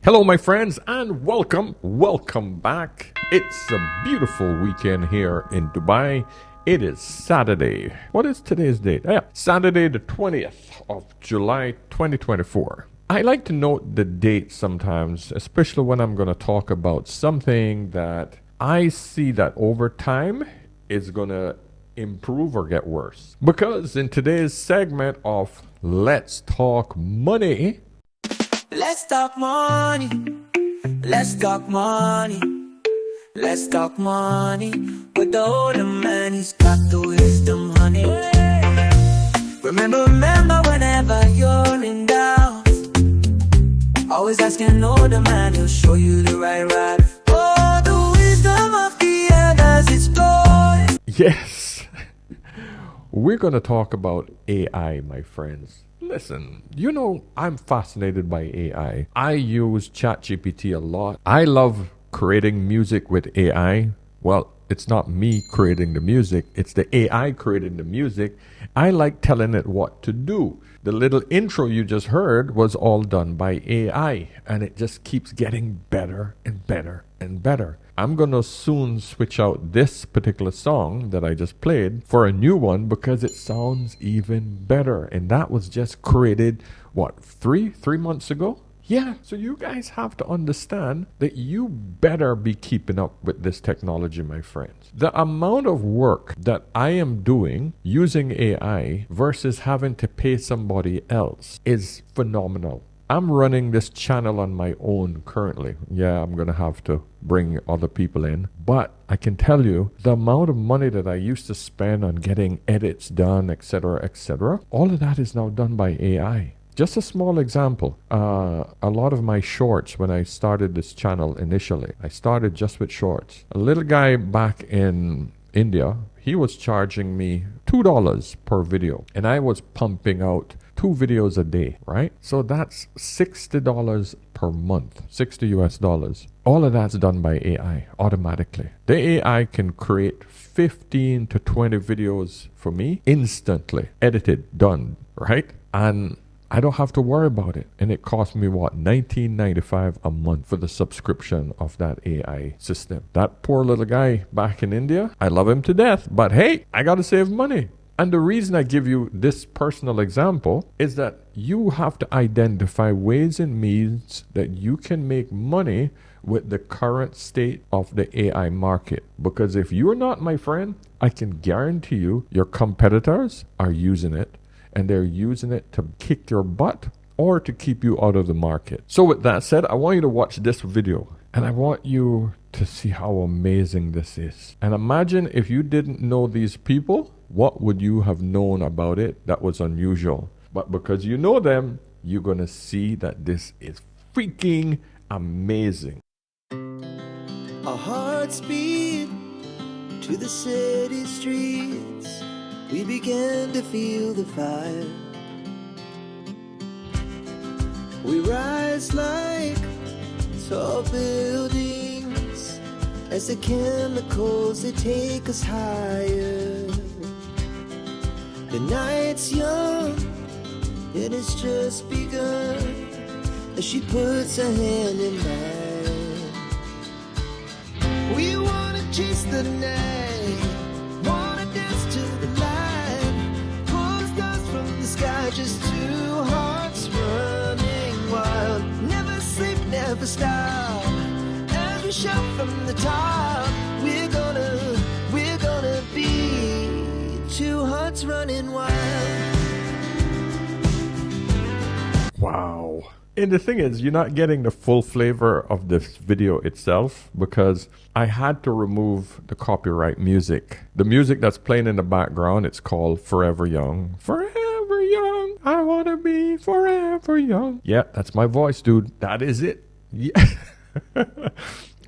Hello, my friends, and welcome back. It's a beautiful weekend here in Dubai. It is Saturday. What is today's date? Saturday the 20th of July, 2024. I like to note the date sometimes, especially when I'm going to talk about something that I see that over time is going to improve or get worse. Because in today's segment of Let's Talk Money, let's talk money, let's talk money, let's talk money. With the older man, he's got the wisdom, honey. Remember whenever you're in doubt, always ask an older man, he'll show you the right route. Oh, the wisdom of the elders is gold. yes, we're going to talk about AI, my friends. Listen, you know, I'm fascinated by AI. I use ChatGPT a lot. I love creating music with AI. Well, it's not me creating the music, it's the AI creating the music. I like telling it what to do. The little intro you just heard was all done by AI, and it just keeps getting better and better and better. I'm going to soon switch out this particular song that I just played for a new one because it sounds even better. And that was just created, what, three months ago? Yeah, so you guys have to understand that you better be keeping up with this technology, my friends. The amount of work that I am doing using AI versus having to pay somebody else is phenomenal. I'm running this channel on my own currently. Yeah, I'm going to have to bring other people in. But I can tell you, the amount of money that I used to spend on getting edits done, etc., all of that is now done by AI. Just a small example, a lot of my shorts, when I started this channel initially, I started just with shorts. A little guy back in India, he was charging me $2 per video, and I was pumping out 2 videos a day, right? So that's $60 per month, 60 US dollars. All of that's done by AI automatically. The AI can create 15 to 20 videos for me instantly, edited, done, right? And I don't have to worry about it. And it cost me, what, $19.95 a month for the subscription of that AI system. That poor little guy back in India, I love him to death, but hey, I got to save money. And the reason I give you this personal example is that you have to identify ways and means that you can make money with the current state of the AI market. Because if you're not, my friend, I can guarantee you your competitors are using it. And they're using it to kick your butt or to keep you out of the market. So with that said, I want you to watch this video. And I want you to see how amazing this is. And imagine if you didn't know these people, what would you have known about it that was unusual? But because you know them, you're going to see that this is freaking amazing. Our hearts beat to the city streets. We began to feel the fire. We rise like tall buildings as the chemicals, they take us higher. The night's young and it's just begun as she puts her hand in mine. We wanna chase the night, wanna dance to the light, pull stars from the sky, just 2 hearts running wild. Never sleep, never stop, as we shout from the top. We're gonna be 2 hearts running wild. Wow. And the thing is, you're not getting the full flavor of this video itself because I had to remove the copyright music. The music that's playing in the background, it's called Forever Young. Forever young, I want to be forever young. Yeah, that's my voice, dude. That is it. Yeah.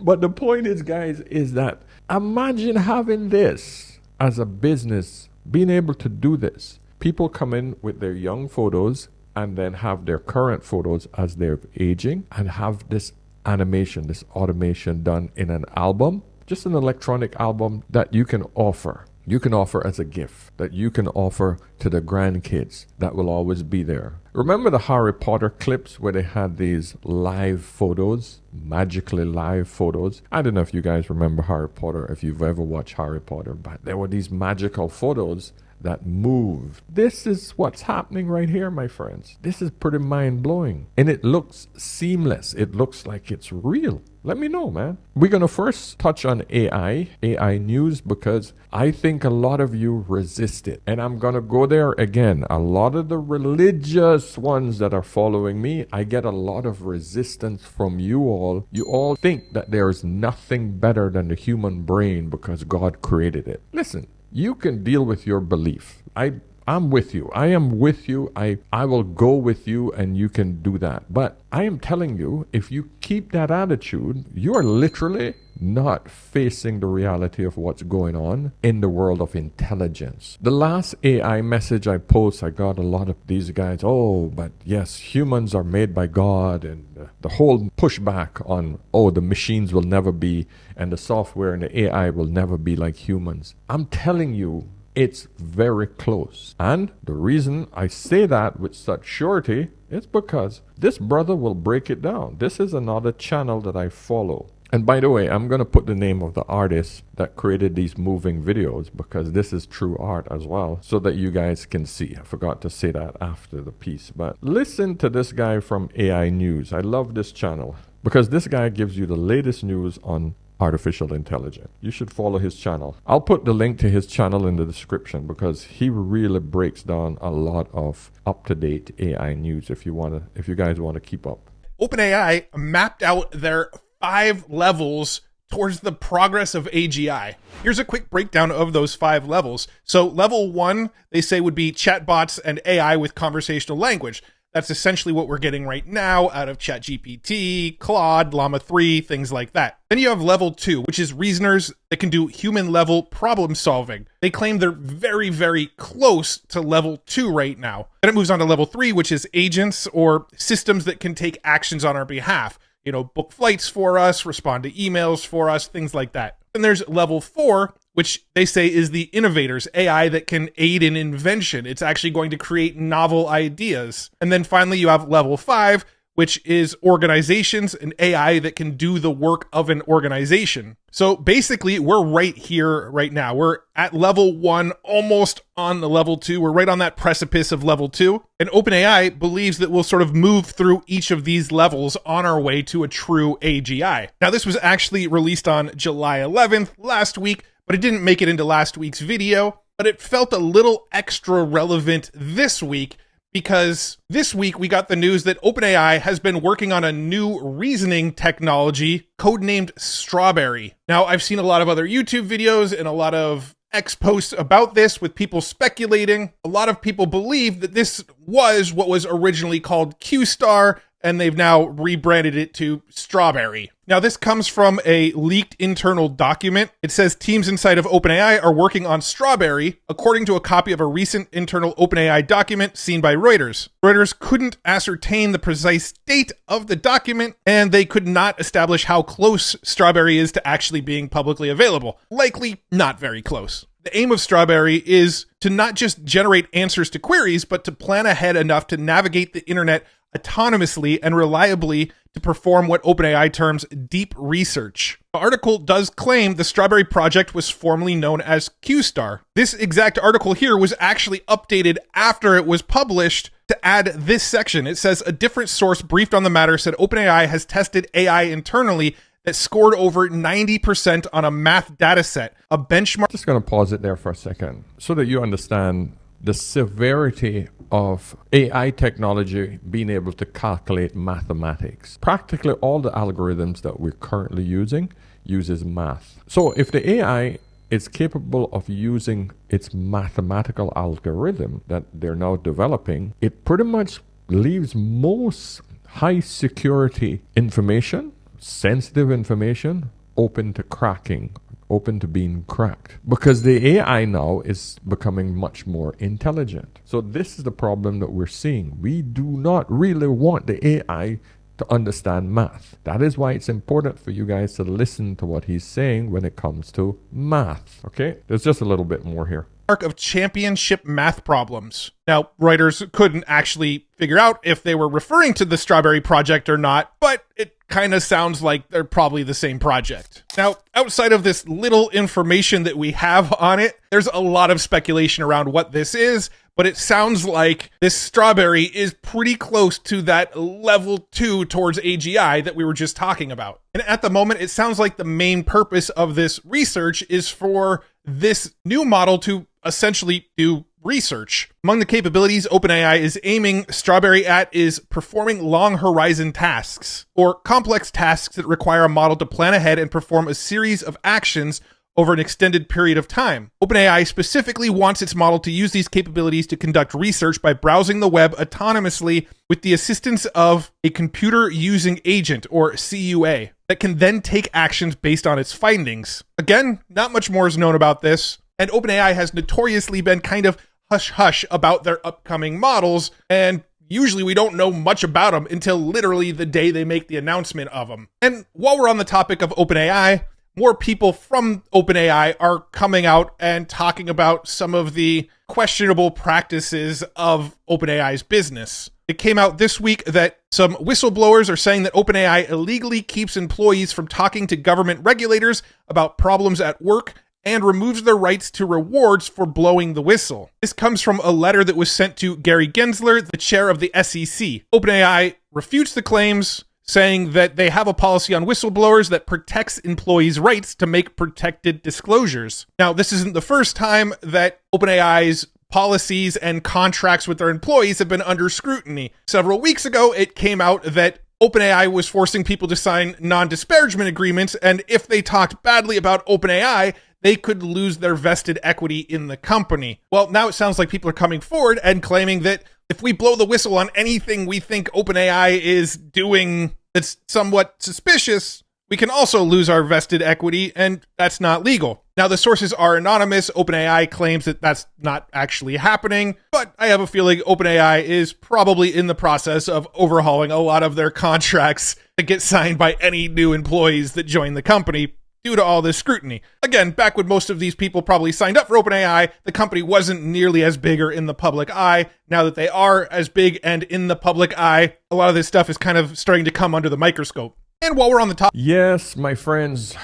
But the point is, guys, is that imagine having this as a business, being able to do this. People come in with their young photos and then have their current photos as they're aging and have this animation, this automation done in an album, just an electronic album that you can offer. you can offer as a gift, that you can offer to the grandkids that will always be there. Remember the Harry Potter clips where they had these live photos, magically live photos? I don't know if you guys remember Harry Potter, if you've ever watched Harry Potter, but there were these magical photos that move. This is what's happening right here, my friends. This is pretty mind-blowing. And it looks seamless. It looks like it's real. Let me know, man. We're going to first touch on AI news, because I think a lot of you resist it. And I'm going to go there again. A lot of the religious ones that are following me, I get a lot of resistance from you all. You all think that there's nothing better than the human brain because God created it. Listen, you can deal with your belief. I'm with you. I am with you. I will go with you, and you can do that. But I am telling you, if you keep that attitude, you are literally not facing the reality of what's going on in the world of intelligence. The last AI message I post, I got a lot of these guys, oh, but yes, humans are made by God, and the whole pushback on, oh, the machines will never be, and the software and the AI will never be like humans. I'm telling you, it's very close. And the reason I say that with such surety is because this brother will break it down. This is another channel that I follow. And by the way, I'm going to put the name of the artist that created these moving videos, because this is true art as well, so that you guys can see. I forgot to say that after the piece. But listen to this guy from AI News. I love this channel because this guy gives you the latest news on artificial intelligence. You should follow his channel. I'll put the link to his channel in the description, because he really breaks down a lot of up-to-date AI news if you guys want to keep up. OpenAI mapped out their 5 levels towards the progress of AGI. Here's a quick breakdown of those 5 levels. So level 1, they say, would be chatbots and AI with conversational language. That's essentially what we're getting right now out of ChatGPT, Claude, Llama 3, things like that. Then you have level 2, which is reasoners that can do human-level problem solving. They claim they're very, very close to level 2 right now. Then it moves on to level 3, which is agents, or systems that can take actions on our behalf. You know, book flights for us, respond to emails for us, things like that. Then there's level 4, which they say is the innovators, AI that can aid in invention. It's actually going to create novel ideas. And then finally, you have level 5, which is organizations and AI that can do the work of an organization. So basically, we're right here, right now. We're at level 1, almost on the level 2. We're right on that precipice of level 2. And OpenAI believes that we'll sort of move through each of these levels on our way to a true AGI. Now, this was actually released on July 11th, last week, but it didn't make it into last week's video. But it felt a little extra relevant this week, because this week we got the news that OpenAI has been working on a new reasoning technology codenamed Strawberry. Now, I've seen a lot of other YouTube videos and a lot of X posts about this with people speculating. A lot of people believe that this was what was originally called Q-Star, and they've now rebranded it to Strawberry. Now, this comes from a leaked internal document. It says teams inside of OpenAI are working on Strawberry, according to a copy of a recent internal OpenAI document seen by Reuters. Reuters couldn't ascertain the precise date of the document, and they could not establish how close Strawberry is to actually being publicly available. Likely not very close. The aim of Strawberry is to not just generate answers to queries, but to plan ahead enough to navigate the internet autonomously and reliably to perform what OpenAI terms deep research. The article does claim the Strawberry project was formerly known as Q-Star. This exact article here was actually updated after it was published to add this section. It says a different source briefed on the matter said OpenAI has tested AI internally that scored over 90% on a math dataset, a benchmark. Just going to pause it there for a second so that you understand the severity of AI technology being able to calculate mathematics. Practically all the algorithms that we're currently using uses math. So if the AI is capable of using its mathematical algorithm that they're now developing, it pretty much leaves most high security information, sensitive information, open to cracking, open to being cracked, because the AI now is becoming much more intelligent. So this is the problem that we're seeing. We do not really want the AI to understand math. That is why it's important for you guys to listen to what he's saying when it comes to math. Okay? There's just a little bit more here. Of championship math problems. Now, writers couldn't actually figure out if they were referring to the Strawberry Project or not, but it kind of sounds like they're probably the same project. Now, outside of this little information that we have on it, there's a lot of speculation around what this is, but it sounds like this Strawberry is pretty close to that level 2 towards AGI that we were just talking about. And at the moment, it sounds like the main purpose of this research is for this new model to essentially do research. Among the capabilities OpenAI is aiming Strawberry at is performing long horizon tasks, or complex tasks that require a model to plan ahead and perform a series of actions over an extended period of time. OpenAI specifically wants its model to use these capabilities to conduct research by browsing the web autonomously with the assistance of a computer using agent, or CUA, that can then take actions based on its findings. Again, not much more is known about this, and OpenAI has notoriously been kind of hush-hush about their upcoming models, and usually we don't know much about them until literally the day they make the announcement of them. And while we're on the topic of OpenAI, more people from OpenAI are coming out and talking about some of the questionable practices of OpenAI's business. It came out this week that some whistleblowers are saying that OpenAI illegally keeps employees from talking to government regulators about problems at work and removes their rights to rewards for blowing the whistle. This comes from a letter that was sent to Gary Gensler, the chair of the SEC. OpenAI refutes the claims, saying that they have a policy on whistleblowers that protects employees' rights to make protected disclosures. Now, this isn't the first time that OpenAI's policies and contracts with their employees have been under scrutiny. Several weeks ago, it came out that OpenAI was forcing people to sign non-disparagement agreements, and if they talked badly about OpenAI, they could lose their vested equity in the company. Well, now it sounds like people are coming forward and claiming that if we blow the whistle on anything we think OpenAI is doing that's somewhat suspicious, we can also lose our vested equity, and that's not legal. Now, the sources are anonymous. OpenAI claims that that's not actually happening, but I have a feeling OpenAI is probably in the process of overhauling a lot of their contracts that get signed by any new employees that join the company due to all this scrutiny. Again, back when most of these people probably signed up for OpenAI, the company wasn't nearly as big or in the public eye. Now that they are as big and in the public eye, a lot of this stuff is kind of starting to come under the microscope. And while we're on the top... Yes, my friends,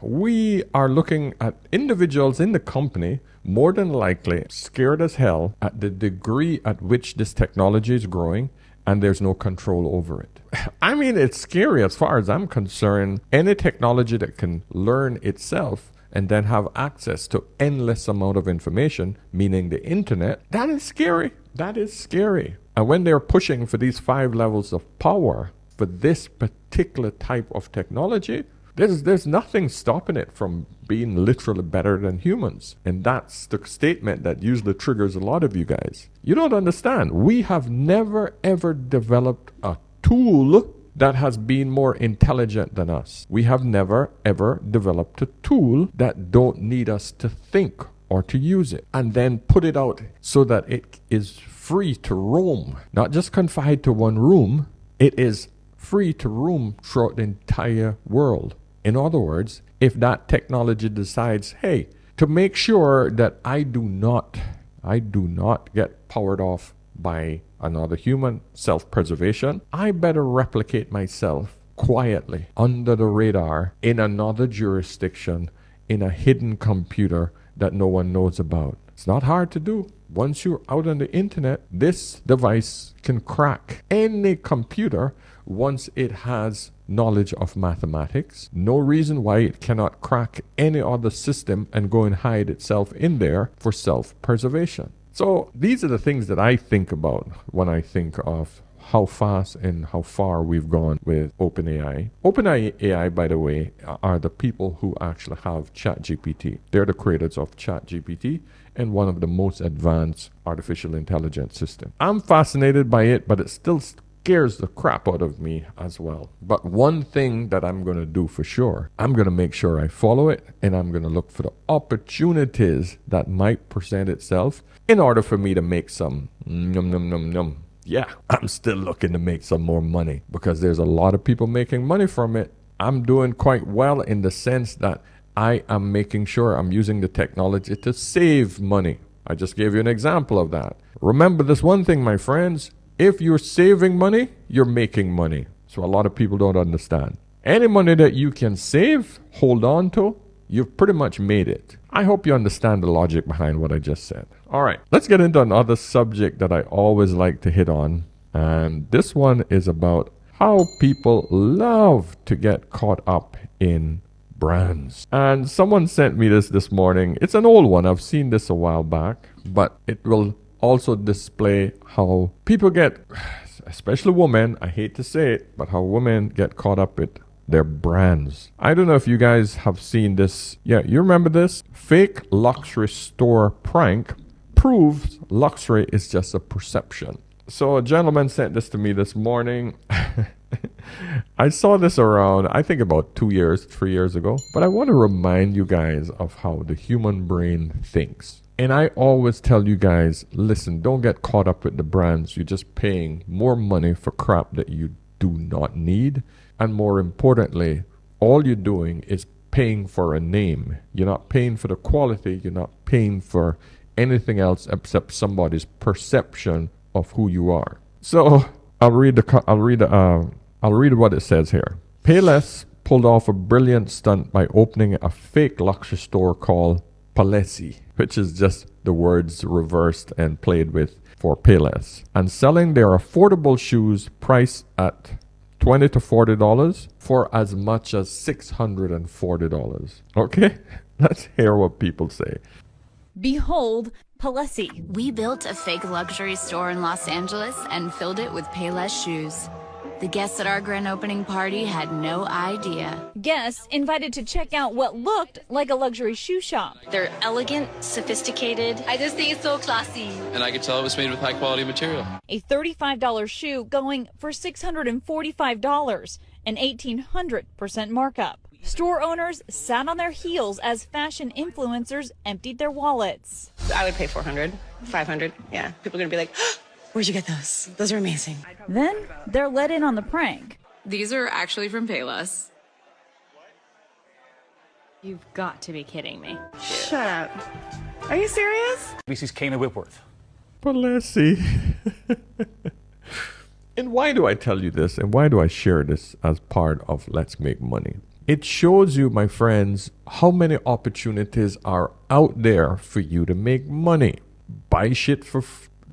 we are looking at individuals in the company, more than likely scared as hell at the degree at which this technology is growing, and there's no control over it. I mean, it's scary as far as I'm concerned. Any technology that can learn itself and then have access to endless amount of information, meaning the internet, that is scary. That is scary. And when they're pushing for these 5 levels of power for this particular type of technology, there's nothing stopping it from being literally better than humans. And that's the statement that usually triggers a lot of you guys. You don't understand. We have never ever developed a tool that has been more intelligent than us. We have never ever developed a tool that don't need us to think or to use it and then put it out so that it is free to roam, not just confined to one room. It is free to roam throughout the entire world. In other words, if that technology decides, hey, to make sure that I do not get powered off by another human, self-preservation, I better replicate myself quietly under the radar in another jurisdiction in a hidden computer that no one knows about. It's not hard to do. Once you're out on the internet, this device can crack any computer once it has knowledge of mathematics. No reason why it cannot crack any other system and go and hide itself in there for self-preservation. So these are the things that I think about when I think of how fast and how far we've gone with OpenAI. OpenAI, by the way, are the people who actually have ChatGPT. They're the creators of ChatGPT and one of the most advanced artificial intelligence systems. I'm fascinated by it, but it still scares the crap out of me as well. But one thing that I'm going to do for sure, I'm going to make sure I follow it, and I'm going to look for the opportunities that might present itself in order for me to make some Yeah, I'm still looking to make some more money because there's a lot of people making money from it. I'm doing quite well in the sense that I am making sure I'm using the technology to save money. I just gave you an example of that. Remember this one thing, my friends. If you're saving money, you're making money. So a lot of people don't understand. Any money that you can save, hold on to, you've pretty much made it. I hope you understand the logic behind what I just said. All right, let's get into another subject that I always like to hit on. And this one is about how people love to get caught up in brands. And someone sent me this morning. It's an old one. I've seen this a while back, but it will also display how people get, especially women, I hate to say it, but how women get caught up with their brands. I don't know if you guys have seen this. Yeah, you remember this? Fake luxury store prank proves luxury is just a perception. So a gentleman sent this to me this morning. I saw this around, I think about 3 years ago. But I want to remind you guys of how the human brain thinks. And I always tell you guys, listen, don't get caught up with the brands. You're just paying more money for crap that you do not need. And more importantly, all you're doing is paying for a name. You're not paying for the quality. You're not paying for anything else except somebody's perception of who you are. So I'll read what it says here. Payless pulled off a brilliant stunt by opening a fake luxury store called Palessi, which is just the words reversed and played with for Payless, and selling their affordable shoes priced at $20 to $40 for as much as $640. Okay, let's hear what people say. Behold, Palessi. We built a fake luxury store in Los Angeles and filled it with Payless shoes. The guests at our grand opening party had no idea. Guests invited to check out what looked like a luxury shoe shop. They're elegant, sophisticated. I just think it's so classy. And I could tell it was made with high quality material. A $35 shoe going for $645, an 1,800% markup. Store owners sat on their heels as fashion influencers emptied their wallets. I would pay $400, $500. Yeah, people are going to be like, where'd you get those? Those are amazing. Then they're let in on the prank. These are actually from Payless. You've got to be kidding me. Shut up. Are you serious? VC's Kana Whitworth. Palessi. And why do I tell you this? And why do I share this as part of Let's Make Money? It shows you, my friends, how many opportunities are out there for you to make money. Buy shit for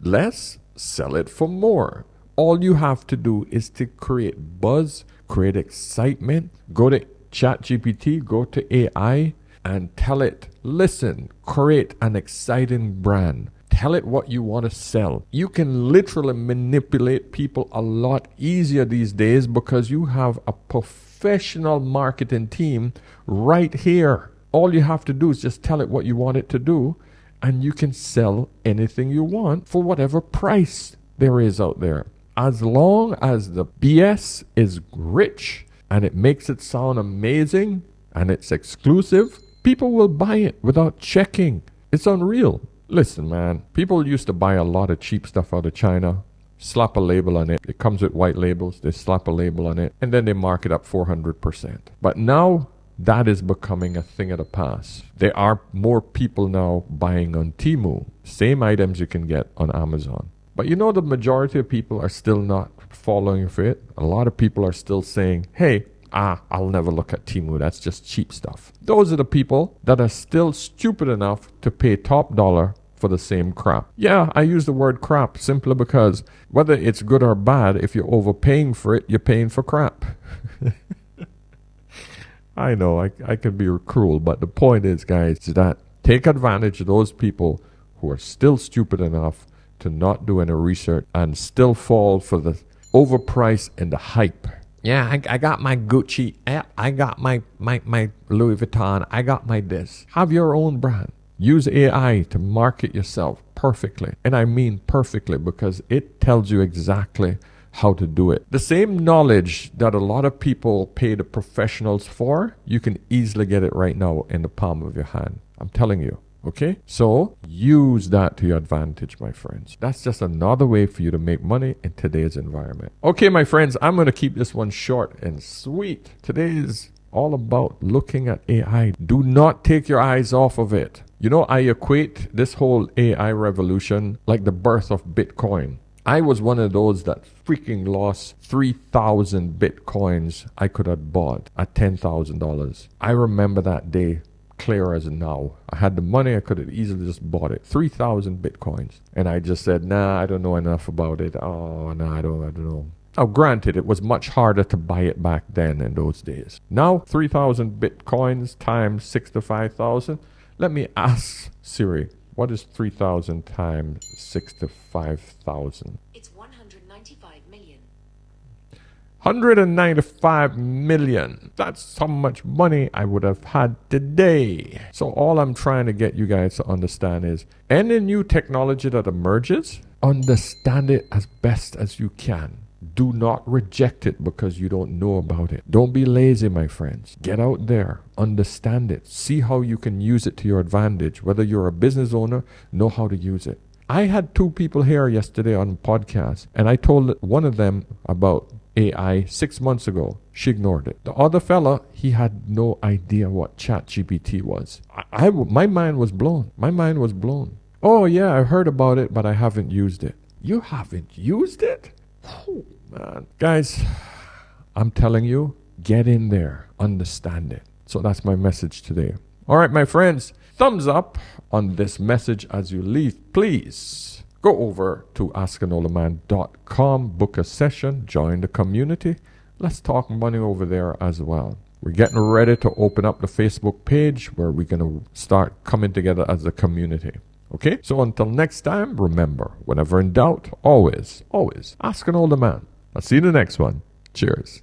less, sell it for more. All you have to do is to create buzz, create excitement. Go to ChatGPT, go to AI, and tell it, listen, create an exciting brand. Tell it what you want to sell. You can literally manipulate people a lot easier these days because you have a professional marketing team right here. All you have to do is just tell it what you want it to do, and you can sell anything you want for whatever price there is out there. As long as the BS is rich and it makes it sound amazing and it's exclusive, people will buy it without checking. It's unreal. Listen, man, people used to buy a lot of cheap stuff out of China, slap a label on it. It comes with white labels. They slap a label on it, and then they mark it up 400%. But now that is becoming a thing of the past. There are more people now buying on Temu, same items you can get on Amazon. But you know, the majority of people are still not following for it. A lot of people are still saying, hey, I'll never look at Temu. That's just cheap stuff. Those are the people that are still stupid enough to pay top dollar for the same crap. Yeah, I use the word crap simply because whether it's good or bad, if you're overpaying for it, you're paying for crap. I know, I can be cruel, but the point is, guys, that take advantage of those people who are still stupid enough to not do any research and still fall for the overprice and the hype. Yeah, I got my Gucci app. I got my Louis Vuitton. I got my this. Have your own brand. Use AI to market yourself perfectly. And I mean perfectly because it tells you exactly how to do it. The same knowledge that a lot of people pay the professionals for, you can easily get it right now in the palm of your hand. I'm telling you. Okay? So use that to your advantage, my friends. That's just another way for you to make money in today's environment. Okay, my friends, I'm going to keep this one short and sweet. Today is all about looking at AI. Do not take your eyes off of it. You know, I equate this whole AI revolution like the birth of Bitcoin. I was one of those that freaking lost 3,000 Bitcoins I could have bought at $10,000. I remember that day clear as now. I had the money, I could have easily just bought it. 3,000 Bitcoins. And I just said, nah, I don't know enough about it. Oh, no, I don't know. Now, granted, it was much harder to buy it back then in those days. Now, 3,000 Bitcoins times 65,000. Let me ask Siri, what is 3,000 times 65,000? It's 195 million. 195 million. That's how much money I would have had today. So all I'm trying to get you guys to understand is any new technology that emerges, understand it as best as you can. Do not reject it because you don't know about it. Don't be lazy, my friends. Get out there, understand it, see how you can use it to your advantage. Whether you're a business owner, know how to use it. I had two people here yesterday on a podcast, and I told one of them about AI 6 months ago. She ignored it. The other fella, he had no idea what ChatGPT was. My mind was blown. My mind was blown. Oh yeah, I heard about it, but I haven't used it. You haven't used it? Oh, man. Guys, I'm telling you, get in there, understand it. So that's my message today. All right, my friends, thumbs up on this message as you leave. Please go over to askanolaman.com, book a session, join the community. Let's talk money over there as well. We're getting ready to open up the Facebook page where we're going to start coming together as a community. Okay, so until next time, remember, whenever in doubt, always ask an older man. I'll see you in the next one. Cheers.